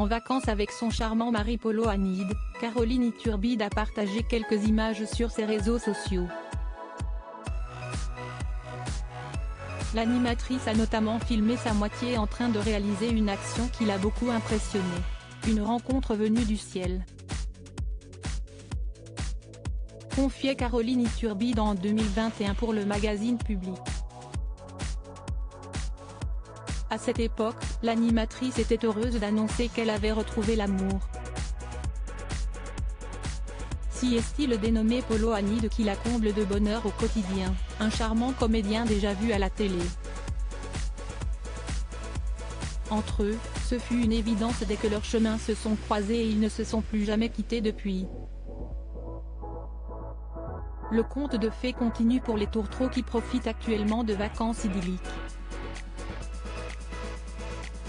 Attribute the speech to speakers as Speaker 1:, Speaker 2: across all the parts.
Speaker 1: En vacances avec son charmant mari Polo Hanid, Caroline Iturbide a partagé quelques images sur ses réseaux sociaux. L'animatrice a notamment filmé sa moitié en train de réaliser une action qui l'a beaucoup impressionnée. Une rencontre venue du ciel. Confiait Caroline Iturbide en 2021 pour le magazine Public. À cette époque, l'animatrice était heureuse d'annoncer qu'elle avait retrouvé l'amour. Si est-il dénommé Polo Hanid qui la comble de bonheur au quotidien, un charmant comédien déjà vu à la télé. Entre eux, ce fut une évidence dès que leurs chemins se sont croisés et ils ne se sont plus jamais quittés depuis. Le conte de fées continue pour les tourtereaux qui profitent actuellement de vacances idylliques.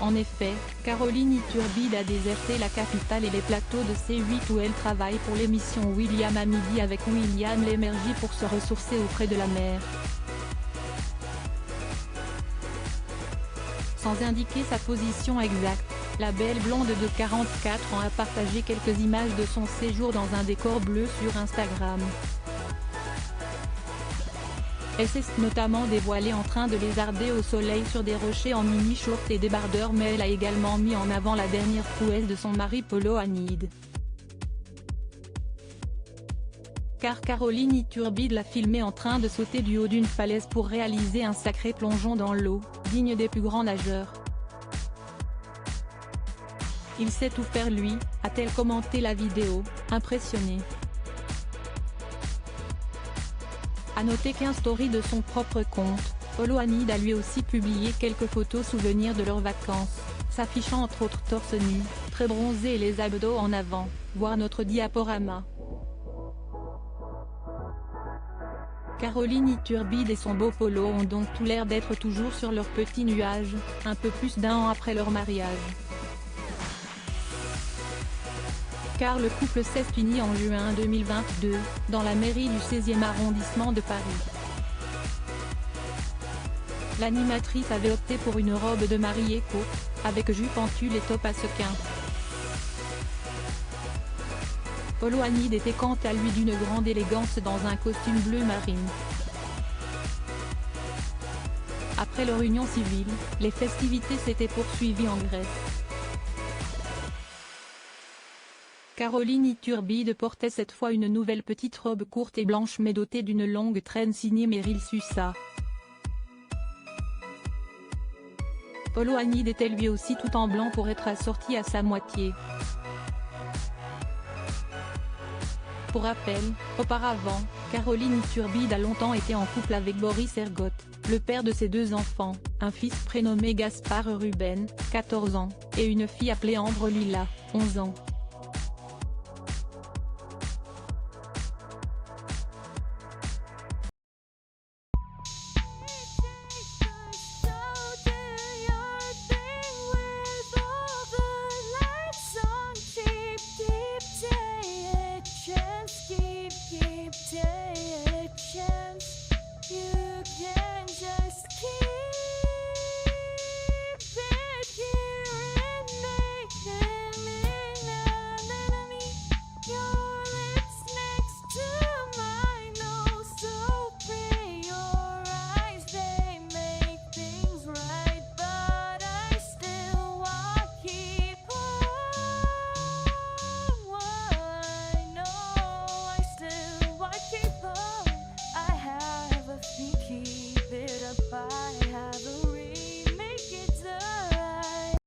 Speaker 1: En effet, Caroline Iturbide a déserté la capitale et les plateaux de C8 où elle travaille pour l'émission William à midi avec William Lémergie pour se ressourcer auprès de la mer. Sans indiquer sa position exacte, la belle blonde de 44 ans a partagé quelques images de son séjour dans un décor bleu sur Instagram. Elle s'est notamment dévoilée en train de lézarder au soleil sur des rochers en mini-short et débardeur, mais elle a également mis en avant la dernière prouesse de son mari Polo Hanid. Car Caroline Iturbide l'a filmé en train de sauter du haut d'une falaise pour réaliser un sacré plongeon dans l'eau, digne des plus grands nageurs. Il sait tout faire lui, a-t-elle commenté la vidéo, impressionnée. A noter qu'un story de son propre compte, Polo Hanid a lui aussi publié quelques photos souvenirs de leurs vacances, s'affichant entre autres torse nu, très bronzé et les abdos en avant, voir notre diaporama. Caroline Iturbide et son beau Polo ont donc tout l'air d'être toujours sur leur petit nuage, un peu plus d'un an après leur mariage. Car le couple s'est uni en juin 2022, dans la mairie du 16e arrondissement de Paris. L'animatrice avait opté pour une robe de mariée courte, avec jupe en tulle et top à sequins. Polo Hanid était quant à lui d'une grande élégance dans un costume bleu marine. Après leur union civile, les festivités s'étaient poursuivies en Grèce. Caroline Iturbide portait cette fois une nouvelle petite robe courte et blanche mais dotée d'une longue traîne signée Meryl Sussa. Polo Hanid était lui aussi tout en blanc pour être assorti à sa moitié. Pour rappel, auparavant, Caroline Iturbide a longtemps été en couple avec Boris Ergotte, le père de ses 2 enfants, un fils prénommé Gaspard Ruben, 14 ans, et une fille appelée Ambre Lila, 11 ans.